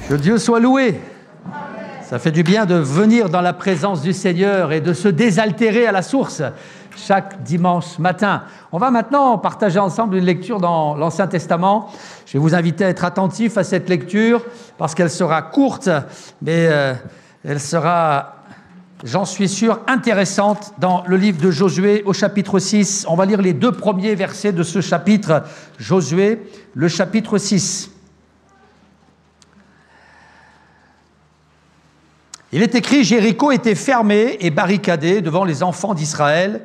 Que Dieu soit loué. Ça fait du bien de venir dans la présence du Seigneur et de se désaltérer à la source chaque dimanche matin. On va maintenant partager ensemble une lecture dans l'Ancien Testament. Je vais vous inviter à être attentifs à cette lecture parce qu'elle sera courte, mais elle sera, j'en suis sûr, intéressante dans le livre de Josué au chapitre 6. On va lire les 2 premiers versets de ce chapitre, Josué, le chapitre 6. Il est écrit, Jéricho était fermé et barricadé devant les enfants d'Israël.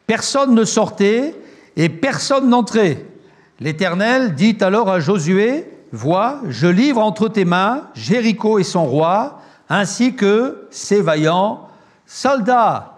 Personne ne sortait et personne n'entrait. L'Éternel dit alors à Josué, vois, je livre entre tes mains Jéricho et son roi, ainsi que ses vaillants soldats.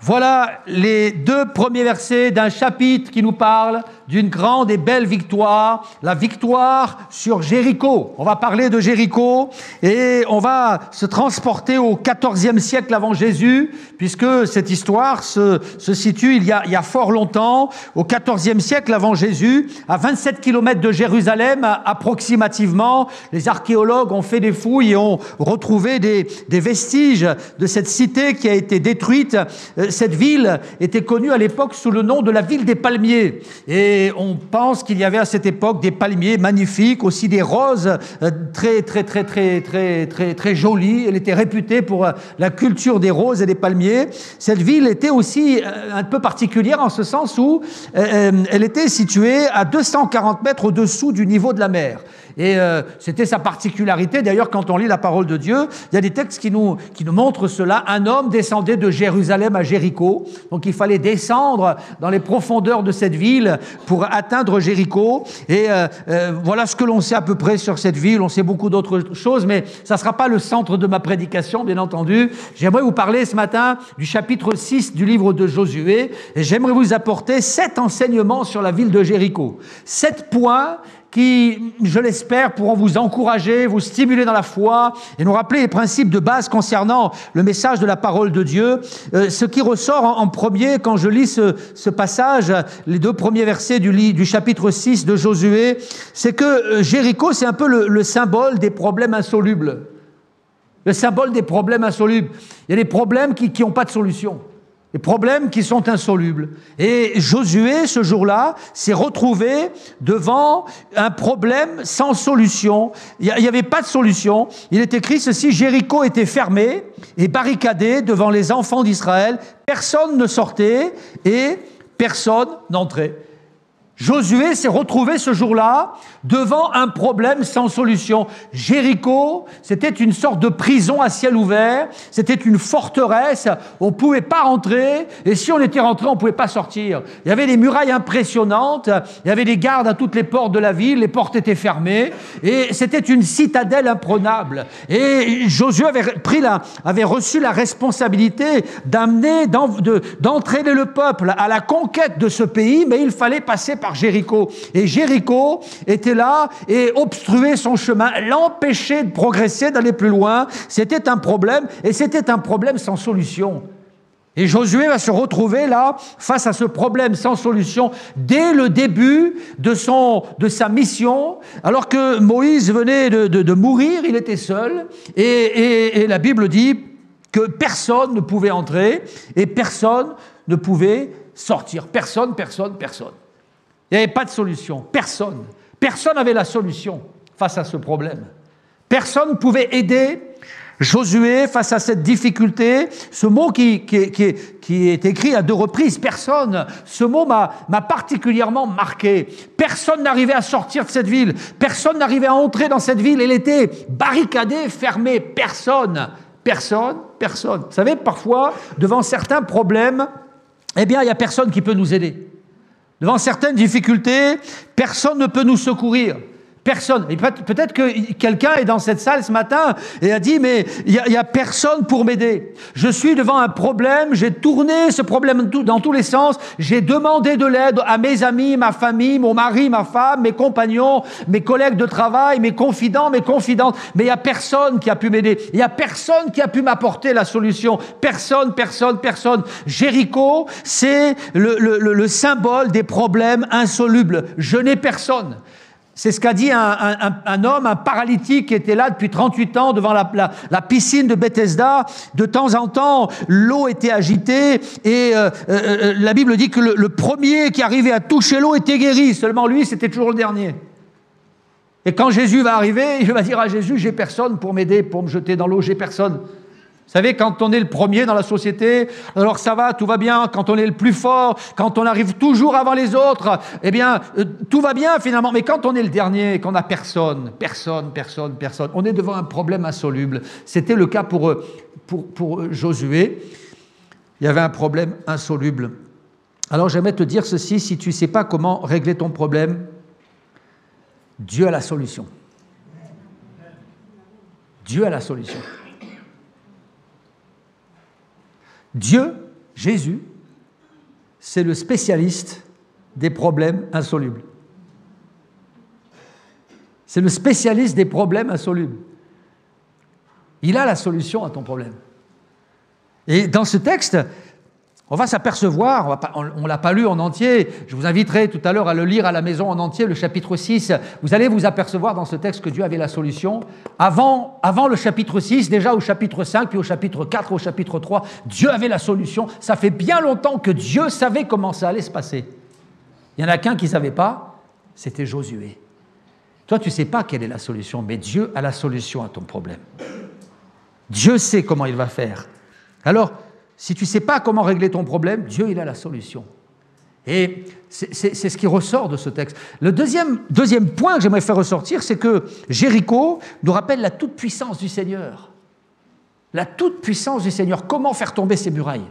Voilà les 2 premiers versets d'un chapitre qui nous parle d'une grande et belle victoire, la victoire sur Jéricho. On va parler de Jéricho et on va se transporter au XIVe siècle avant Jésus, puisque cette histoire se situe il y a fort longtemps, au XIVe siècle avant Jésus, à 27 km de Jérusalem approximativement. Les archéologues ont fait des fouilles et ont retrouvé des vestiges de cette cité qui a été détruite. Cette ville était connue à l'époque sous le nom de la ville des palmiers. Et on pense qu'il y avait à cette époque des palmiers magnifiques, aussi des roses très jolies. Elle était réputée pour la culture des roses et des palmiers. Cette ville était aussi un peu particulière en ce sens où elle était située à 240 mètres au-dessous du niveau de la mer. Et c'était sa particularité. D'ailleurs, quand on lit la parole de Dieu, il y a des textes qui nous montrent cela. Un homme descendait de Jérusalem à Jéricho. Donc, il fallait descendre dans les profondeurs de cette ville pour atteindre Jéricho. Et voilà ce que l'on sait à peu près sur cette ville. On sait beaucoup d'autres choses, mais ça ne sera pas le centre de ma prédication, bien entendu. J'aimerais vous parler ce matin du chapitre 6 du livre de Josué. Et j'aimerais vous apporter 7 enseignements sur la ville de Jéricho. 7 points qui, je l'espère, pourront vous encourager, vous stimuler dans la foi et nous rappeler les principes de base concernant le message de la parole de Dieu. Ce qui ressort en premier quand je lis ce passage, les 2 premiers versets du chapitre 6 de Josué, c'est que Jéricho, c'est un peu le symbole des problèmes insolubles. Le symbole des problèmes insolubles. Il y a des problèmes qui n'ont pas de solution. Des problèmes qui sont insolubles. Et Josué, ce jour-là, s'est retrouvé devant un problème sans solution. Il n'y avait pas de solution. Il est écrit ceci, Jéricho était fermé et barricadé devant les enfants d'Israël. Personne ne sortait et personne n'entrait. Josué s'est retrouvé ce jour-là devant un problème sans solution. Jéricho, c'était une sorte de prison à ciel ouvert, c'était une forteresse, on ne pouvait pas rentrer, et si on était rentré, on ne pouvait pas sortir. Il y avait des murailles impressionnantes, il y avait des gardes à toutes les portes de la ville, les portes étaient fermées, et c'était une citadelle imprenable. Et Josué avait reçu la responsabilité d'entraîner le peuple à la conquête de ce pays, mais il fallait passer par Jéricho. Et Jéricho était là et obstruait son chemin, l'empêchait de progresser, d'aller plus loin. C'était un problème, et c'était un problème sans solution. Et Josué va se retrouver là, face à ce problème sans solution, dès le début de sa mission, alors que Moïse venait de mourir, il était seul, et la Bible dit que personne ne pouvait entrer, et personne ne pouvait sortir. Personne. Il n'y avait pas de solution. Personne n'avait la solution face à ce problème. Personne ne pouvait aider Josué face à cette difficulté. Ce mot qui est écrit à 2 reprises, personne, ce mot m'a particulièrement marqué. Personne n'arrivait à sortir de cette ville. Personne n'arrivait à entrer dans cette ville. Elle était barricadée, fermée. Personne. Vous savez, parfois, devant certains problèmes, eh bien, il n'y a personne qui peut nous aider. Devant certaines difficultés, personne ne peut nous secourir. Personne. Et peut-être que quelqu'un est dans cette salle ce matin et a dit, mais il y a personne pour m'aider. Je suis devant un problème, j'ai tourné ce problème dans tous les sens, j'ai demandé de l'aide à mes amis, ma famille, mon mari, ma femme, mes compagnons, mes collègues de travail, mes confidents, mes confidentes, mais il n'y a personne qui a pu m'aider. Il n'y a personne qui a pu m'apporter la solution. Personne. Jéricho, c'est le symbole des problèmes insolubles. Je n'ai personne. C'est ce qu'a dit un homme, un paralytique qui était là depuis 38 ans devant la piscine de Bethesda. De temps en temps, l'eau était agitée et la Bible dit que le premier qui arrivait à toucher l'eau était guéri. Seulement lui, c'était toujours le dernier. Et quand Jésus va arriver, il va dire à Jésus, j'ai personne pour m'aider, pour me jeter dans l'eau, j'ai personne. Vous savez, quand on est le premier dans la société, alors ça va, tout va bien. Quand on est le plus fort, quand on arrive toujours avant les autres, eh bien, tout va bien finalement. Mais quand on est le dernier, qu'on n'a personne, on est devant un problème insoluble. C'était le cas pour Josué. Il y avait un problème insoluble. Alors j'aimerais te dire ceci, si tu ne sais pas comment régler ton problème, Dieu a la solution. Dieu a la solution. Dieu, Jésus, c'est le spécialiste des problèmes insolubles. C'est le spécialiste des problèmes insolubles. Il a la solution à ton problème. Et dans ce texte, on va s'apercevoir, on ne l'a pas lu en entier, je vous inviterai tout à l'heure à le lire à la maison en entier, le chapitre 6, vous allez vous apercevoir dans ce texte que Dieu avait la solution. Avant le chapitre 6, déjà au chapitre 5, puis au chapitre 4, au chapitre 3, Dieu avait la solution. Ça fait bien longtemps que Dieu savait comment ça allait se passer. Il n'y en a qu'un qui ne savait pas, c'était Josué. Toi, tu ne sais pas quelle est la solution, mais Dieu a la solution à ton problème. Dieu sait comment il va faire. Alors, si tu ne sais pas comment régler ton problème, Dieu, il a la solution. Et c'est ce qui ressort de ce texte. Le deuxième point que j'aimerais faire ressortir, c'est que Jéricho nous rappelle la toute-puissance du Seigneur. La toute-puissance du Seigneur. Comment faire tomber ces murailles?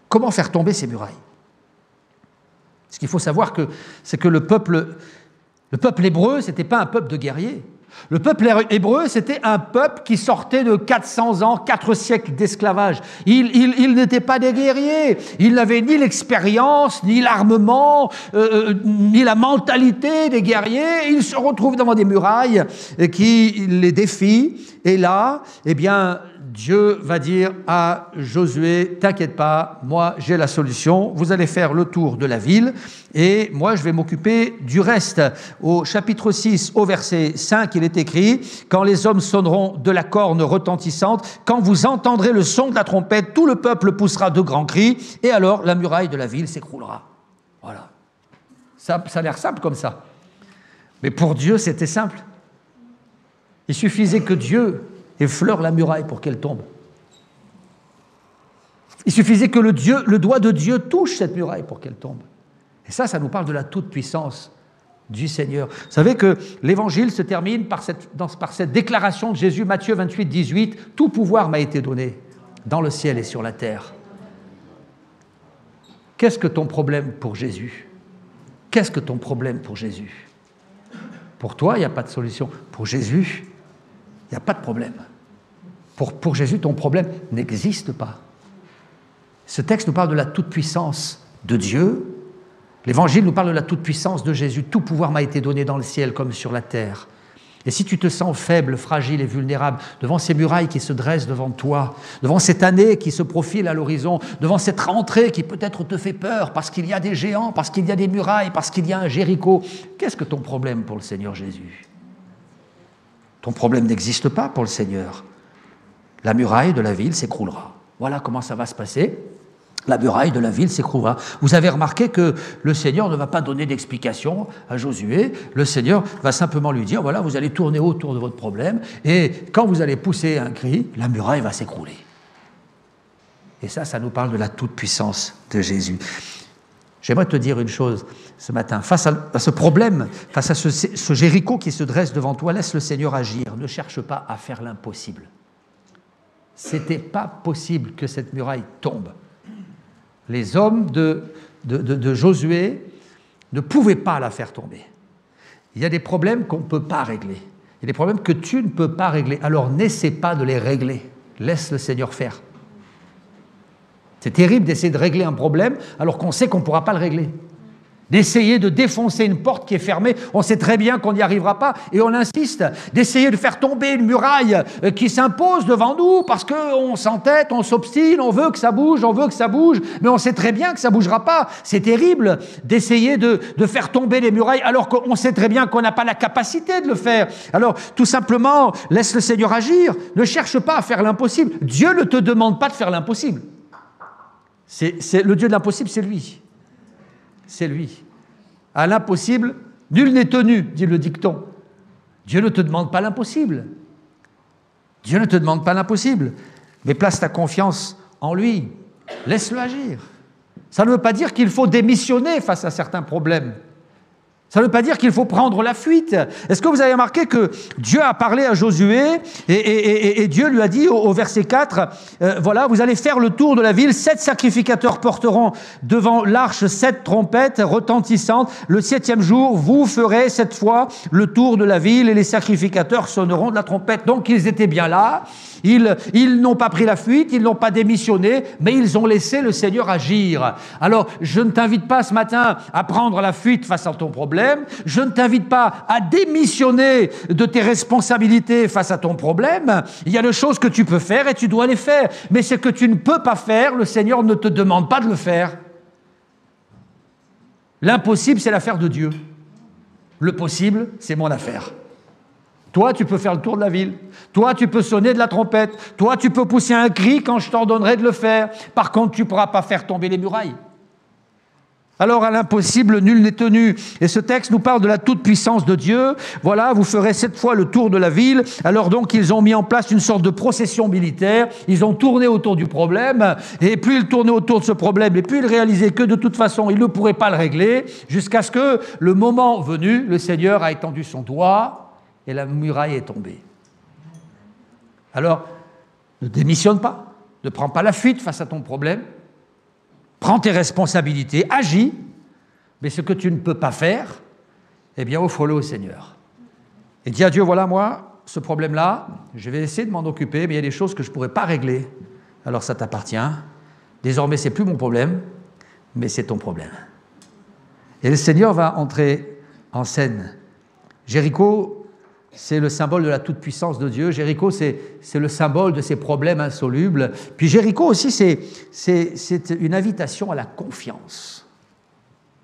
Comment faire tomber ces murailles? Ce qu'il faut savoir, c'est que le peuple hébreu, ce n'était pas un peuple de guerriers. Le peuple hébreu, c'était un peuple qui sortait de 400 ans, 4 siècles d'esclavage. Ils n'étaient pas des guerriers. Ils n'avaient ni l'expérience, ni l'armement, ni la mentalité des guerriers. Ils se retrouvent devant des murailles qui les défient. Et là, eh bien, Dieu va dire à Josué, t'inquiète pas, moi j'ai la solution, vous allez faire le tour de la ville et moi je vais m'occuper du reste. Au chapitre 6, au verset 5, il est écrit, quand les hommes sonneront de la corne retentissante, quand vous entendrez le son de la trompette, tout le peuple poussera de grands cris et alors la muraille de la ville s'écroulera. Voilà. Ça a l'air simple comme ça. Mais pour Dieu, c'était simple. Il suffisait que Dieu effleure la muraille pour qu'elle tombe. Il suffisait que le doigt de Dieu touche cette muraille pour qu'elle tombe. Et ça nous parle de la toute-puissance du Seigneur. Vous savez que l'Évangile se termine par cette déclaration de Jésus, Matthieu 28, 18, « Tout pouvoir m'a été donné dans le ciel et sur la terre. » Qu'est-ce que ton problème pour Jésus? Qu'est-ce que ton problème pour Jésus? Pour toi, il n'y a pas de solution. Pour Jésus, il n'y a pas de problème. Pour Jésus, ton problème n'existe pas. Ce texte nous parle de la toute-puissance de Dieu. L'Évangile nous parle de la toute-puissance de Jésus. Tout pouvoir m'a été donné dans le ciel comme sur la terre. Et si tu te sens faible, fragile et vulnérable devant ces murailles qui se dressent devant toi, devant cette année qui se profile à l'horizon, devant cette rentrée qui peut-être te fait peur parce qu'il y a des géants, parce qu'il y a des murailles, parce qu'il y a un Jéricho, qu'est-ce que ton problème pour le Seigneur Jésus? Ton problème n'existe pas pour le Seigneur. La muraille de la ville s'écroulera. Voilà comment ça va se passer. La muraille de la ville s'écroulera. Vous avez remarqué que le Seigneur ne va pas donner d'explication à Josué. Le Seigneur va simplement lui dire, voilà, vous allez tourner autour de votre problème et quand vous allez pousser un cri, la muraille va s'écrouler. Et ça nous parle de la toute-puissance de Jésus. J'aimerais te dire une chose ce matin. Face à ce problème, face à ce Jéricho qui se dresse devant toi, laisse le Seigneur agir. Ne cherche pas à faire l'impossible. C'était pas possible que cette muraille tombe. Les hommes de Josué ne pouvaient pas la faire tomber. Il y a des problèmes qu'on ne peut pas régler. Il y a des problèmes que tu ne peux pas régler. Alors n'essaie pas de les régler. Laisse le Seigneur faire. C'est terrible d'essayer de régler un problème alors qu'on sait qu'on ne pourra pas le régler. d'essayer de défoncer une porte qui est fermée. On sait très bien qu'on n'y arrivera pas et on insiste, d'essayer de faire tomber une muraille qui s'impose devant nous parce qu'on s'entête, on s'obstine, on veut que ça bouge, mais on sait très bien que ça ne bougera pas. C'est terrible d'essayer de faire tomber les murailles alors qu'on sait très bien qu'on n'a pas la capacité de le faire. Alors, tout simplement, laisse le Seigneur agir. Ne cherche pas à faire l'impossible. Dieu ne te demande pas de faire l'impossible. Le Dieu de l'impossible, c'est lui. C'est lui. À l'impossible, nul n'est tenu, dit le dicton. Dieu ne te demande pas l'impossible. Dieu ne te demande pas l'impossible. Mais place ta confiance en lui. Laisse-le agir. Ça ne veut pas dire qu'il faut démissionner face à certains problèmes. Ça ne veut pas dire qu'il faut prendre la fuite. Est-ce que vous avez remarqué que Dieu a parlé à Josué et Dieu lui a dit au verset 4, voilà, vous allez faire le tour de la ville, 7 sacrificateurs porteront devant l'arche 7 trompettes retentissantes. Le 7e jour, vous ferez cette fois le tour de la ville et les sacrificateurs sonneront de la trompette. Donc ils étaient bien là. Ils n'ont pas pris la fuite, ils n'ont pas démissionné, mais ils ont laissé le Seigneur agir. Alors, je ne t'invite pas ce matin à prendre la fuite face à ton problème, je ne t'invite pas à démissionner de tes responsabilités face à ton problème. Il y a des choses que tu peux faire et tu dois les faire, mais ce que tu ne peux pas faire, le Seigneur ne te demande pas de le faire. L'impossible, c'est l'affaire de Dieu. Le possible, c'est mon affaire. Toi, tu peux faire le tour de la ville. Toi, tu peux sonner de la trompette. Toi, tu peux pousser un cri quand je t'ordonnerai de le faire. Par contre, tu ne pourras pas faire tomber les murailles. Alors, à l'impossible, nul n'est tenu. Et ce texte nous parle de la toute-puissance de Dieu. Voilà, vous ferez 7 fois le tour de la ville. Alors donc, ils ont mis en place une sorte de procession militaire. Ils ont tourné autour du problème. Et plus ils tournaient autour de ce problème, et plus ils réalisaient que de toute façon, ils ne pourraient pas le régler, jusqu'à ce que, le moment venu, le Seigneur a étendu son doigt et la muraille est tombée. Alors, ne démissionne pas, ne prends pas la fuite face à ton problème, prends tes responsabilités, agis, mais ce que tu ne peux pas faire, eh bien, offre-le au Seigneur. Et dis à Dieu, voilà, moi, ce problème-là, je vais essayer de m'en occuper, mais il y a des choses que je ne pourrais pas régler. Alors, ça t'appartient. Désormais, ce n'est plus mon problème, mais c'est ton problème. Et le Seigneur va entrer en scène. Jéricho, c'est le symbole de la toute-puissance de Dieu. Jéricho, c'est le symbole de ses problèmes insolubles. Puis Jéricho aussi, c'est une invitation à la confiance.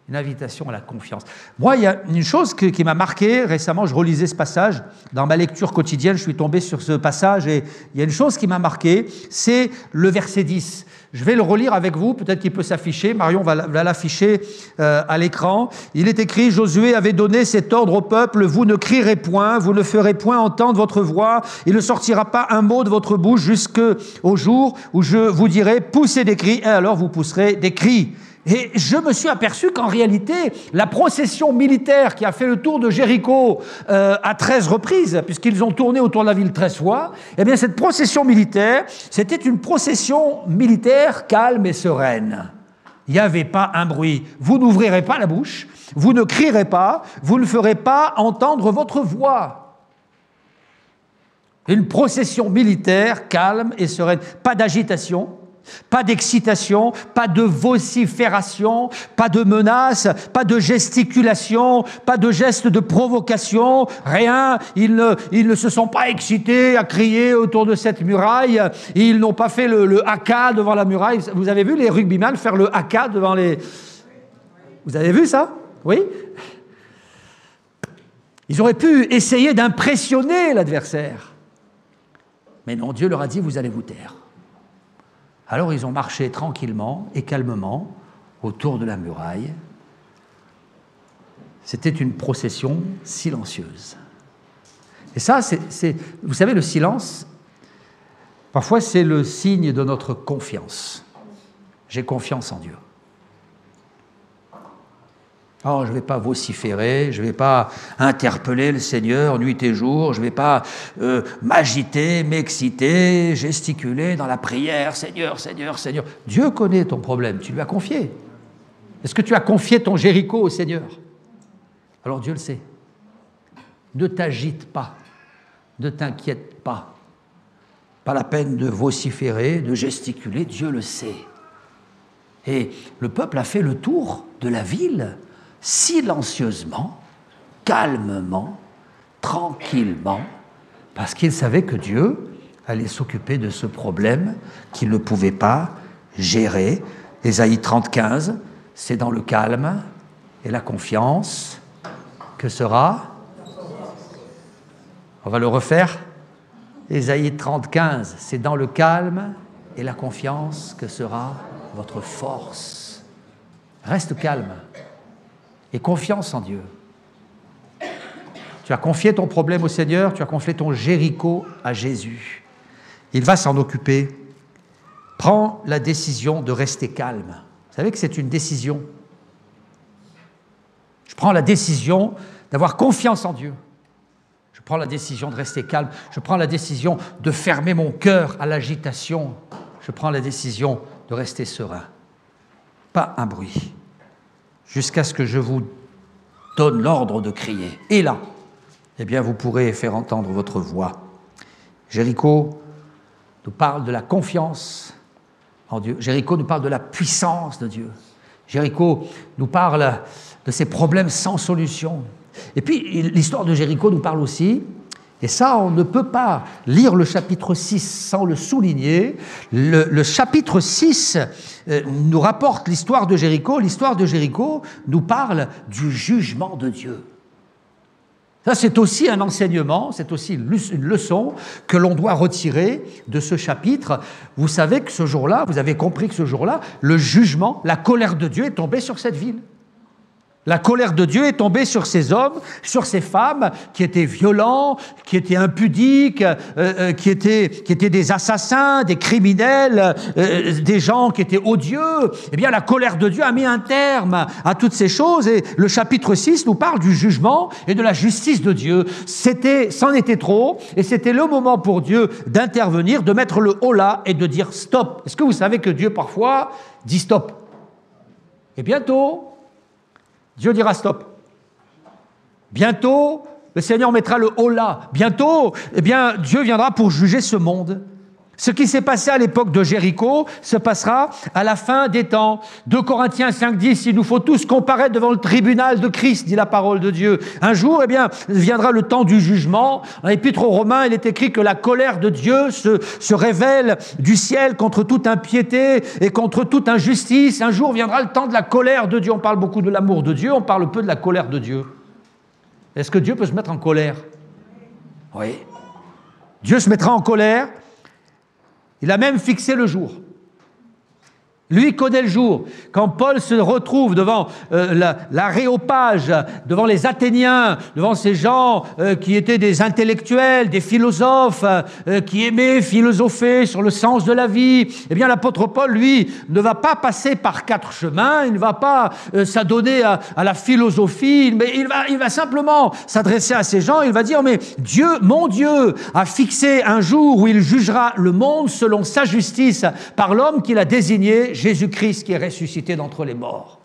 Une invitation à la confiance. Moi, il y a une chose qui m'a marqué récemment, je relisais ce passage, dans ma lecture quotidienne, je suis tombé sur ce passage, et il y a une chose qui m'a marqué, c'est le verset 10. Je vais le relire avec vous, peut-être qu'il peut s'afficher. Marion va l'afficher à l'écran. Il est écrit, Josué avait donné cet ordre au peuple, vous ne crierez point, vous ne ferez point entendre votre voix, il ne sortira pas un mot de votre bouche jusqu'au jour où je vous dirai, poussez des cris, et alors vous pousserez des cris. Et je me suis aperçu qu'en réalité, la procession militaire qui a fait le tour de Jéricho à 13 reprises, puisqu'ils ont tourné autour de la ville 13 fois, eh bien cette procession militaire, c'était une procession militaire calme et sereine. Il n'y avait pas un bruit. Vous n'ouvrirez pas la bouche, vous ne crierez pas, vous ne ferez pas entendre votre voix. Une procession militaire calme et sereine. Pas d'agitation. Pas d'excitation, pas de vocifération, pas de menaces, pas de gesticulation, pas de gestes de provocation, rien. Ils ne se sont pas excités à crier autour de cette muraille. Ils n'ont pas fait le haka devant la muraille. Vous avez vu les rugbyman faire le haka devant les... Vous avez vu ça? Oui? Ils auraient pu essayer d'impressionner l'adversaire. Mais non, Dieu leur a dit, vous allez vous taire. Alors ils ont marché tranquillement et calmement autour de la muraille. C'était une procession silencieuse. Et ça, vous savez, le silence, parfois c'est le signe de notre confiance. J'ai confiance en Dieu. Oh, je ne vais pas vociférer, je ne vais pas interpeller le Seigneur nuit et jour, je ne vais pas m'agiter, m'exciter, gesticuler dans la prière, Seigneur, Seigneur, Seigneur. Dieu connaît ton problème, tu lui as confié. Est-ce que tu as confié ton Jéricho au Seigneur? Alors Dieu le sait. Ne t'agite pas, ne t'inquiète pas. Pas la peine de vociférer, de gesticuler, Dieu le sait. Et le peuple a fait le tour de la ville silencieusement, calmement, tranquillement, parce qu'il savait que Dieu allait s'occuper de ce problème qu'il ne pouvait pas gérer. Ésaïe 30,15, c'est dans le calme et la confiance que sera... On va le refaire. Ésaïe 30,15, c'est dans le calme et la confiance que sera votre force. Reste calme et confiance en Dieu. Tu as confié ton problème au Seigneur, tu as confié ton Jéricho à Jésus. Il va s'en occuper. Prends la décision de rester calme. Vous savez que c'est une décision. Je prends la décision d'avoir confiance en Dieu. Je prends la décision de rester calme. Je prends la décision de fermer mon cœur à l'agitation. Je prends la décision de rester serein. Pas un bruit. Jusqu'à ce que je vous donne l'ordre de crier. Et là, eh bien, vous pourrez faire entendre votre voix. Jéricho nous parle de la confiance en Dieu. Jéricho nous parle de la puissance de Dieu. Jéricho nous parle de ses problèmes sans solution. Et puis, l'histoire de Jéricho nous parle aussi, et ça, on ne peut pas lire le chapitre 6 sans le souligner. Le chapitre 6 nous rapporte l'histoire de Jéricho. L'histoire de Jéricho nous parle du jugement de Dieu. Ça, c'est aussi un enseignement, c'est aussi une leçon que l'on doit retirer de ce chapitre. Vous savez que ce jour-là, vous avez compris que ce jour-là, le jugement, la colère de Dieu est tombée sur cette ville. La colère de Dieu est tombée sur ces hommes, sur ces femmes qui étaient violents, qui étaient impudiques, qui étaient des assassins, des criminels, des gens qui étaient odieux. Eh bien, la colère de Dieu a mis un terme à toutes ces choses. Et le chapitre 6 nous parle du jugement et de la justice de Dieu. C'en était trop, et c'était le moment pour Dieu d'intervenir, de mettre le holà et de dire stop. Est-ce que vous savez que Dieu, parfois, dit stop? Et bientôt, Dieu dira stop. Bientôt, le Seigneur mettra le holà. Bientôt, eh bien, Dieu viendra pour juger ce monde. Ce qui s'est passé à l'époque de Jéricho se passera à la fin des temps. 2 Corinthiens 5,10, il nous faut tous comparaître devant le tribunal de Christ, dit la parole de Dieu. Un jour, eh bien, viendra le temps du jugement. Dans l'Épître aux Romains, il est écrit que la colère de Dieu se révèle du ciel contre toute impiété et contre toute injustice. Un jour viendra le temps de la colère de Dieu. On parle beaucoup de l'amour de Dieu, on parle peu de la colère de Dieu. Est-ce que Dieu peut se mettre en colère? Oui. Dieu se mettra en colère. Il a même fixé le jour. Lui connaît le jour. Quand Paul se retrouve devant l'aréopage, devant les Athéniens, devant ces gens qui étaient des intellectuels, des philosophes, qui aimaient philosopher sur le sens de la vie, eh bien l'apôtre Paul, lui, ne va pas passer par 4 chemins, il ne va pas s'adonner à la philosophie, mais il va simplement s'adresser à ces gens, il va dire, mais Dieu, mon Dieu, a fixé un jour où il jugera le monde selon sa justice par l'homme qu'il a désigné, Jésus-Christ qui est ressuscité d'entre les morts.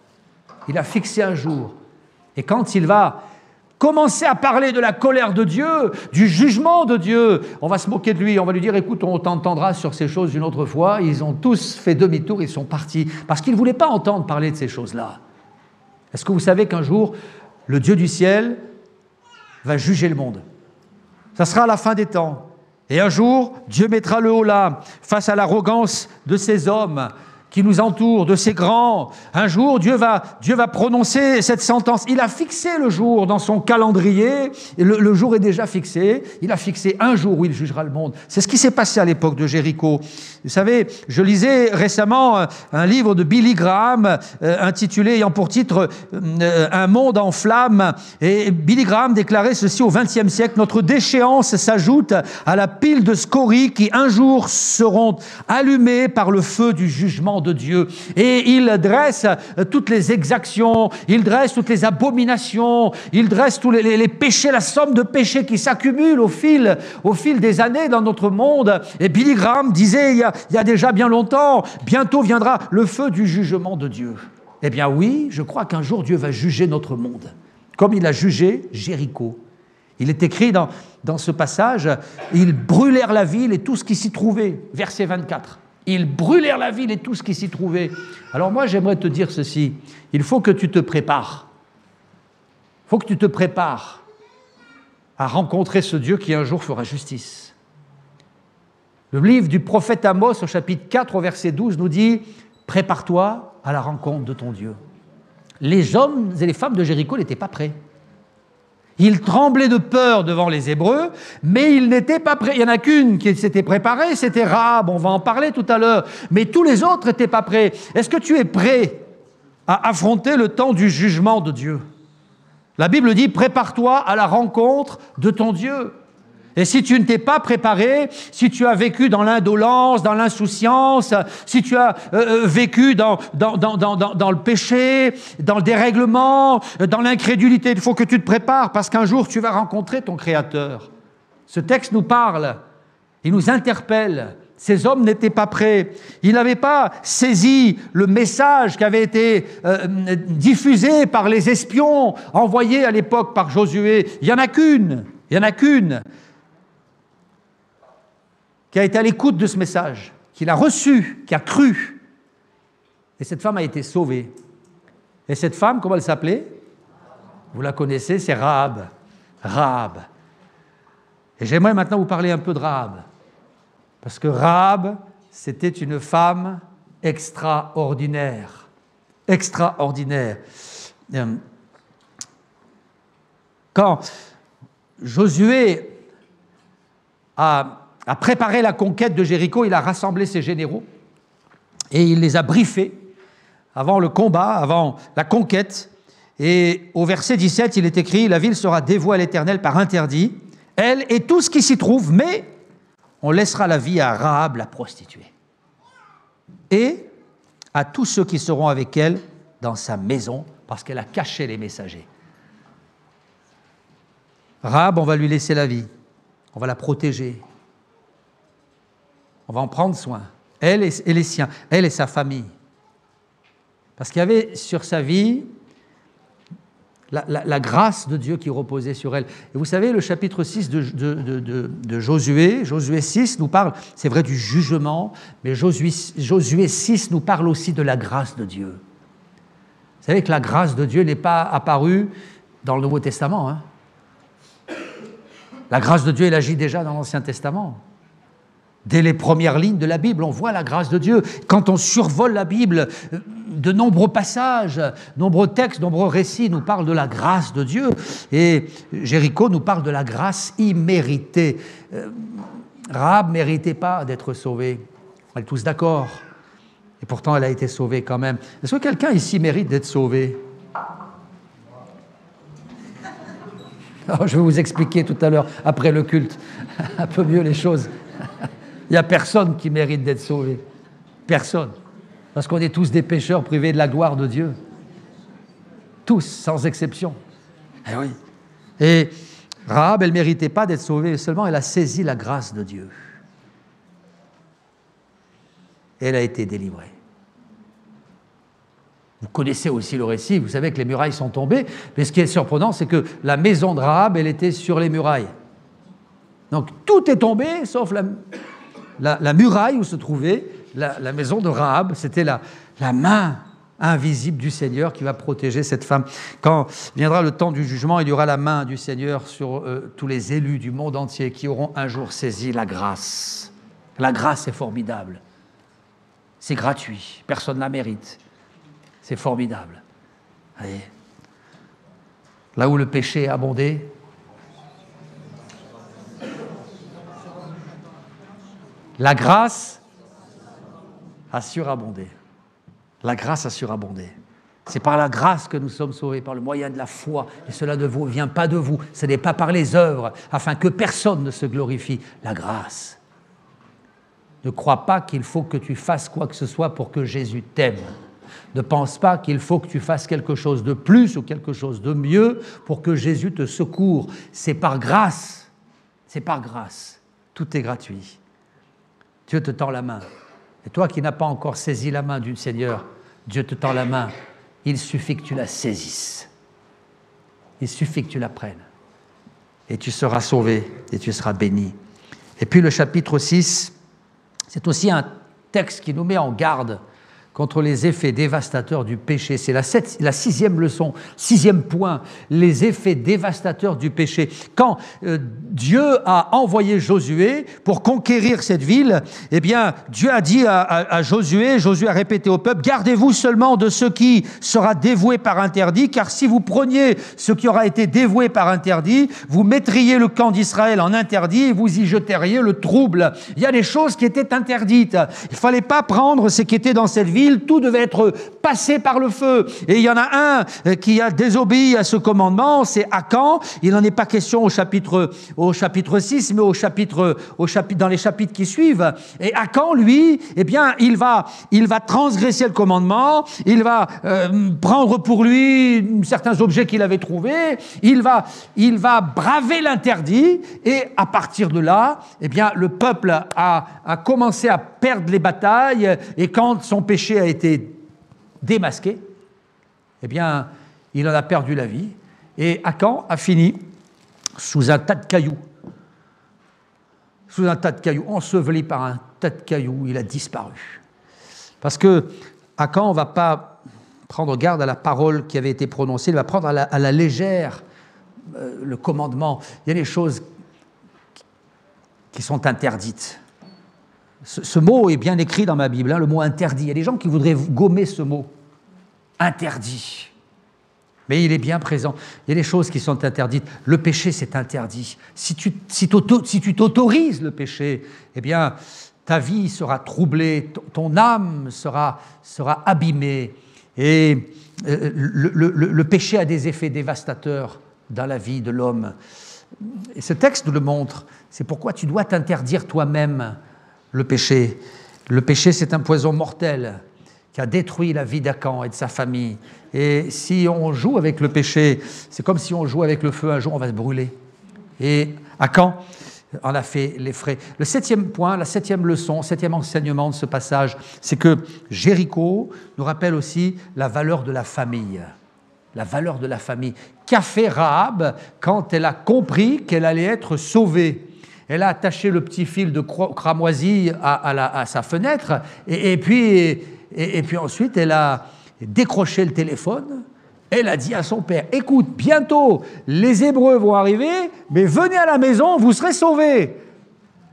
Il a fixé un jour. Et quand il va commencer à parler de la colère de Dieu, du jugement de Dieu, on va se moquer de lui, on va lui dire, écoute, on t'entendra sur ces choses une autre fois. Ils ont tous fait demi-tour, ils sont partis, parce qu'ils ne voulaient pas entendre parler de ces choses-là. Est-ce que vous savez qu'un jour, le Dieu du ciel va juger le monde? Ça sera à la fin des temps. Et un jour, Dieu mettra le holà face à l'arrogance de ces hommes qui nous entourent, de ces grands. Un jour, Dieu va prononcer cette sentence. Il a fixé le jour dans son calendrier, et le jour est déjà fixé. Il a fixé un jour où il jugera le monde. C'est ce qui s'est passé à l'époque de Jéricho. Vous savez, je lisais récemment un livre de Billy Graham intitulé, ayant pour titre « Un monde en flammes ». Et Billy Graham déclarait ceci au XXe siècle, « Notre déchéance s'ajoute à la pile de scories qui un jour seront allumées par le feu du jugement de Dieu. » Et il dresse toutes les exactions, il dresse toutes les abominations, il dresse tous les péchés, la somme de péchés qui s'accumulent au fil des années dans notre monde. Et Billy Graham disait il y a déjà bien longtemps, bientôt viendra le feu du jugement de Dieu. Eh bien oui, je crois qu'un jour Dieu va juger notre monde, comme il a jugé Jéricho. Il est écrit dans ce passage, ils brûlèrent la ville et tout ce qui s'y trouvait, verset 24. Ils brûlèrent la ville et tout ce qui s'y trouvait. Alors moi, j'aimerais te dire ceci. Il faut que tu te prépares. Il faut que tu te prépares à rencontrer ce Dieu qui un jour fera justice. Le livre du prophète Amos au chapitre 4 au verset 12 nous dit « Prépare-toi à la rencontre de ton Dieu ». Les hommes et les femmes de Jéricho n'étaient pas prêts. Ils tremblaient de peur devant les Hébreux, mais ils n'étaient pas prêts. Il n'y en a qu'une qui s'était préparée, c'était Rahab, on va en parler tout à l'heure. Mais tous les autres n'étaient pas prêts. Est-ce que tu es prêt à affronter le temps du jugement de Dieu? La Bible dit « Prépare-toi à la rencontre de ton Dieu ». Et si tu ne t'es pas préparé, si tu as vécu dans l'indolence, dans l'insouciance, si tu as vécu dans le péché, dans le dérèglement, dans l'incrédulité, il faut que tu te prépares parce qu'un jour tu vas rencontrer ton Créateur. Ce texte nous parle, il nous interpelle. Ces hommes n'étaient pas prêts. Ils n'avaient pas saisi le message qui avait été diffusé par les espions envoyés à l'époque par Josué. Il n'y en a qu'une qui a été à l'écoute de ce message, qui l'a reçu, qui a cru. Et cette femme a été sauvée. Et cette femme, comment elle s'appelait? Vous la connaissez, c'est Rahab. Rahab. Et j'aimerais maintenant vous parler un peu de Rahab. Parce que Rahab, c'était une femme extraordinaire. Extraordinaire. Quand Josué a préparé la conquête de Jéricho, il a rassemblé ses généraux et il les a briefés avant le combat, avant la conquête. Et au verset 17, il est écrit « La ville sera dévouée à l'Éternel par interdit, elle et tout ce qui s'y trouve, mais on laissera la vie à Rahab, la prostituée, et à tous ceux qui seront avec elle dans sa maison, parce qu'elle a caché les messagers. » Rahab, on va lui laisser la vie, on va la protéger, on va en prendre soin, elle et les siens, elle et sa famille. Parce qu'il y avait sur sa vie la grâce de Dieu qui reposait sur elle. Et vous savez, le chapitre 6 de Josué, Josué 6 nous parle, c'est vrai, du jugement, mais Josué 6 nous parle aussi de la grâce de Dieu. Vous savez que la grâce de Dieu n'est pas apparue dans le Nouveau Testament. Hein. La grâce de Dieu, elle agit déjà dans l'Ancien Testament. Dès les premières lignes de la Bible, on voit la grâce de Dieu. Quand on survole la Bible, de nombreux passages, nombreux textes, nombreux récits nous parlent de la grâce de Dieu. Et Jéricho nous parle de la grâce imméritée. Rahab ne méritait pas d'être sauvée. On est tous d'accord. Et pourtant, elle a été sauvée quand même. Est-ce que quelqu'un ici mérite d'être sauvé? Alors, je vais vous expliquer tout à l'heure, après le culte, un peu mieux les choses. Il n'y a personne qui mérite d'être sauvé. Personne. Parce qu'on est tous des pécheurs privés de la gloire de Dieu. Tous, sans exception. Eh oui. Et Rahab, elle ne méritait pas d'être sauvée, seulement elle a saisi la grâce de Dieu. Et elle a été délivrée. Vous connaissez aussi le récit, vous savez que les murailles sont tombées, mais ce qui est surprenant, c'est que la maison de Rahab, elle était sur les murailles. Donc tout est tombé, sauf la muraille où se trouvait la maison de Rahab. C'était la main invisible du Seigneur qui va protéger cette femme. Quand viendra le temps du jugement, il y aura la main du Seigneur sur tous les élus du monde entier qui auront un jour saisi la grâce. La grâce est formidable. C'est gratuit, personne ne la mérite. C'est formidable. Allez. Là où le péché a abondé, la grâce a surabondé. La grâce a surabondé. C'est par la grâce que nous sommes sauvés, par le moyen de la foi. Et cela ne vient pas de vous. Ce n'est pas par les œuvres, afin que personne ne se glorifie. La grâce. Ne crois pas qu'il faut que tu fasses quoi que ce soit pour que Jésus t'aime. Ne pense pas qu'il faut que tu fasses quelque chose de plus ou quelque chose de mieux pour que Jésus te secoure. C'est par grâce. C'est par grâce. Tout est gratuit. Dieu te tend la main. Et toi qui n'as pas encore saisi la main du Seigneur, Dieu te tend la main. Il suffit que tu la saisisses. Il suffit que tu la prennes. Et tu seras sauvé et tu seras béni. Et puis le chapitre 6, c'est aussi un texte qui nous met en garde contre les effets dévastateurs du péché. C'est la sixième leçon, sixième point, les effets dévastateurs du péché. Quand Dieu a envoyé Josué pour conquérir cette ville, eh bien, Dieu a dit à Josué a répété au peuple, « Gardez-vous seulement de ce qui sera dévoué par interdit, car si vous preniez ce qui aura été dévoué par interdit, vous mettriez le camp d'Israël en interdit et vous y jeteriez le trouble. » Il y a des choses qui étaient interdites. Il ne fallait pas prendre ce qui était dans cette ville. Tout devait être passé par le feu. Et il y en a un qui a désobéi à ce commandement, c'est Akan. Il n'en est pas question au chapitre 6, mais dans les chapitres qui suivent. Et Akan, lui, eh bien, il va transgresser le commandement, il va prendre pour lui certains objets qu'il avait trouvés, il va braver l'interdit, et à partir de là, eh bien, le peuple a commencé à perdre les batailles, et quand son péché a été démasqué, eh bien, il en a perdu la vie. Et Akan a fini sous un tas de cailloux. Sous un tas de cailloux, enseveli par un tas de cailloux, il a disparu. Parce que Akan ne va pas prendre garde à la parole qui avait été prononcée, il va prendre à la légère le commandement. Il y a des choses qui sont interdites. Ce mot est bien écrit dans ma Bible, le mot interdit. Il y a des gens qui voudraient gommer ce mot, interdit. Mais il est bien présent. Il y a des choses qui sont interdites. Le péché, c'est interdit. Si tu t'autorises le péché, eh bien, ta vie sera troublée, ton âme sera abîmée. Et le péché a des effets dévastateurs dans la vie de l'homme. Et ce texte nous le montre. C'est pourquoi tu dois t'interdire toi-même le péché. Le péché, c'est un poison mortel qui a détruit la vie d'Akan et de sa famille. Et si on joue avec le péché, c'est comme si on joue avec le feu, un jour on va se brûler. Et Akan en a fait les frais. Le septième point, la septième leçon, septième enseignement de ce passage, c'est que Jéricho nous rappelle aussi la valeur de la famille. La valeur de la famille. Qu'a fait Rahab quand elle a compris qu'elle allait être sauvée? Elle a attaché le petit fil de cramoisi à sa fenêtre et puis ensuite elle a décroché le téléphone. Elle a dit à son père, « Écoute, bientôt les Hébreux vont arriver, mais venez à la maison, vous serez sauvés. »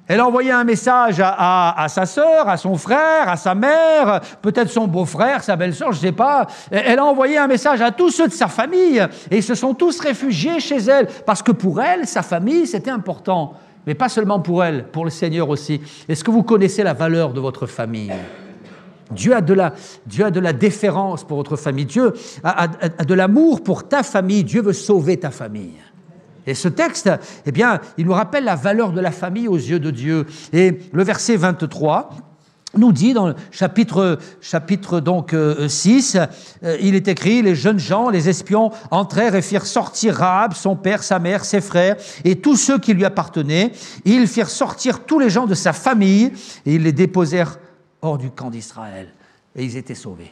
Elle a envoyé un message à sa sœur, à son frère, à sa mère, peut-être son beau-frère, sa belle-sœur, je ne sais pas. Elle a envoyé un message à tous ceux de sa famille et ils se sont tous réfugiés chez elle parce que pour elle, sa famille, c'était important. Mais pas seulement pour elle, pour le Seigneur aussi. Est-ce que vous connaissez la valeur de votre famille ? Dieu a de la déférence pour votre famille. Dieu a de l'amour pour ta famille. Dieu veut sauver ta famille. Et ce texte, eh bien, il nous rappelle la valeur de la famille aux yeux de Dieu. Et le verset 23 nous dit dans le chapitre 6, il est écrit, les jeunes gens, les espions entrèrent et firent sortir Rahab, son père, sa mère, ses frères et tous ceux qui lui appartenaient. Ils firent sortir tous les gens de sa famille et ils les déposèrent hors du camp d'Israël. Et ils étaient sauvés.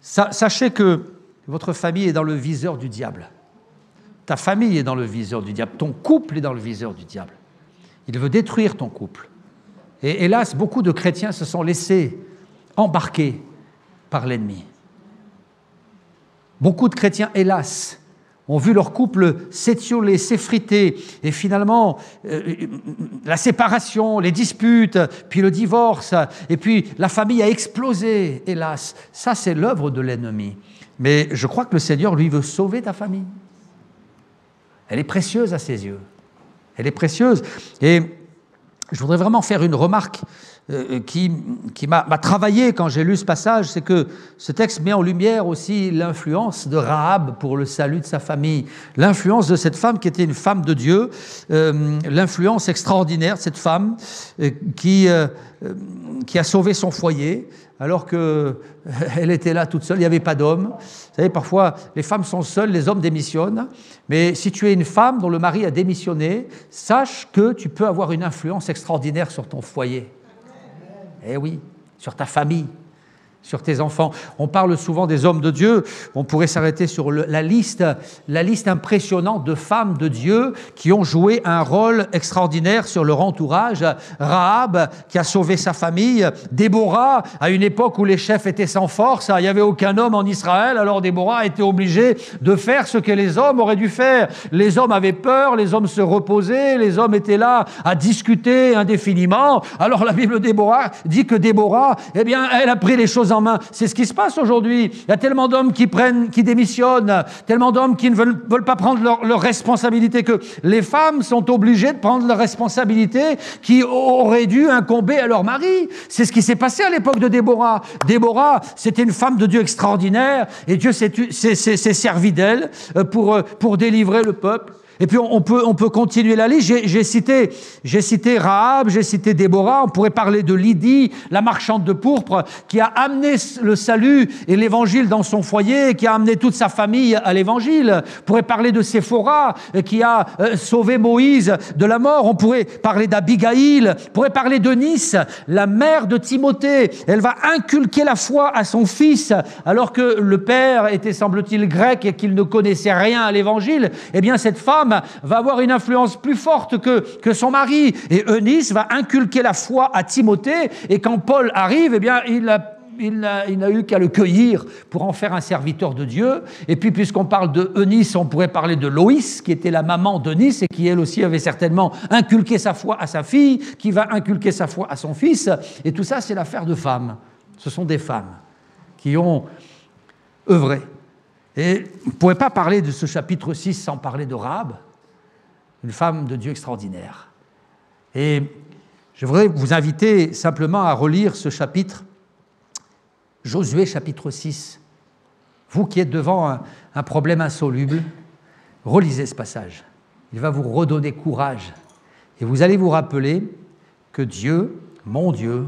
Sachez que votre famille est dans le viseur du diable. Ta famille est dans le viseur du diable. Ton couple est dans le viseur du diable. Il veut détruire ton couple. Et hélas, beaucoup de chrétiens se sont laissés embarquer par l'ennemi. Beaucoup de chrétiens, hélas, ont vu leur couple s'étioler, s'effriter, et finalement, la séparation, les disputes, puis le divorce, et puis la famille a explosé, hélas. Ça, c'est l'œuvre de l'ennemi. Mais je crois que le Seigneur, lui, veut sauver ta famille. Elle est précieuse à ses yeux. Elle est précieuse. Et je voudrais vraiment faire une remarque qui m'a travaillé quand j'ai lu ce passage, c'est que ce texte met en lumière aussi l'influence de Rahab pour le salut de sa famille, l'influence de cette femme qui était une femme de Dieu, l'influence extraordinaire de cette femme qui a sauvé son foyer alors qu'elle était là toute seule, il n'y avait pas d'homme. Vous savez, parfois, les femmes sont seules, les hommes démissionnent, mais si tu es une femme dont le mari a démissionné, sache que tu peux avoir une influence extraordinaire sur ton foyer. Eh oui, sur ta famille, sur tes enfants. On parle souvent des hommes de Dieu. On pourrait s'arrêter sur la liste impressionnante de femmes de Dieu qui ont joué un rôle extraordinaire sur leur entourage. Rahab, qui a sauvé sa famille. Déborah, à une époque où les chefs étaient sans force, il n'y avait aucun homme en Israël, alors Déborah a été obligée de faire ce que les hommes auraient dû faire. Les hommes avaient peur, les hommes se reposaient, les hommes étaient là à discuter indéfiniment. Alors la Bible de Déborah dit que Déborah, eh bien, elle a pris les choses en main. C'est ce qui se passe aujourd'hui. Il y a tellement d'hommes qui démissionnent, tellement d'hommes qui ne veulent pas prendre leurs responsabilités, que les femmes sont obligées de prendre leurs responsabilités qui auraient dû incomber à leur mari. C'est ce qui s'est passé à l'époque de Déborah. Déborah, c'était une femme de Dieu extraordinaire et Dieu s'est servi d'elle pour délivrer le peuple. Et puis on peut continuer la liste. J'ai cité Rahab, j'ai cité Déborah. On pourrait parler de Lydie, la marchande de pourpre, qui a amené le salut et l'évangile dans son foyer, qui a amené toute sa famille à l'évangile. On pourrait parler de Séphora, qui a sauvé Moïse de la mort. On pourrait parler d'Abigaïl. On pourrait parler d'Eunice, la mère de Timothée. Elle va inculquer la foi à son fils, alors que le père était, semble-t-il, grec et qu'il ne connaissait rien à l'évangile. Eh bien, cette femme va avoir une influence plus forte que son mari. Et Eunice va inculquer la foi à Timothée. Et quand Paul arrive, eh bien, il n'a eu qu'à le cueillir pour en faire un serviteur de Dieu. Et puis, puisqu'on parle de Eunice, on pourrait parler de Loïs, qui était la maman d'Eunice et qui, elle aussi, avait certainement inculqué sa foi à sa fille, qui va inculquer sa foi à son fils. Et tout ça, c'est l'affaire de femmes. Ce sont des femmes qui ont œuvré. Et on ne pourrait pas parler de ce chapitre 6 sans parler de Rahab, une femme de Dieu extraordinaire. Et je voudrais vous inviter simplement à relire ce chapitre, Josué chapitre 6. Vous qui êtes devant un problème insoluble, relisez ce passage. Il va vous redonner courage. Et vous allez vous rappeler que Dieu, mon Dieu,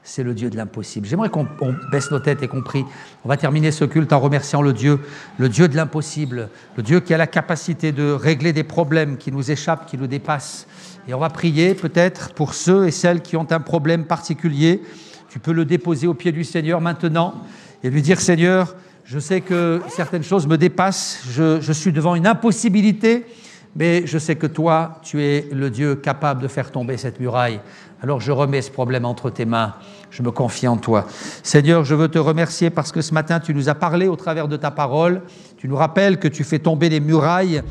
c'est le Dieu de l'impossible. J'aimerais qu'on baisse nos têtes et qu'on prie. On va terminer ce culte en remerciant le Dieu de l'impossible, le Dieu qui a la capacité de régler des problèmes qui nous échappent, qui nous dépassent. Et on va prier peut-être pour ceux et celles qui ont un problème particulier. Tu peux le déposer au pied du Seigneur maintenant et lui dire: Seigneur, je sais que certaines choses me dépassent, je suis devant une impossibilité, mais je sais que toi, tu es le Dieu capable de faire tomber cette muraille. Alors je remets ce problème entre tes mains, je me confie en toi. Seigneur, je veux te remercier parce que ce matin, tu nous as parlé au travers de ta parole. Tu nous rappelles que tu fais tomber les murailles.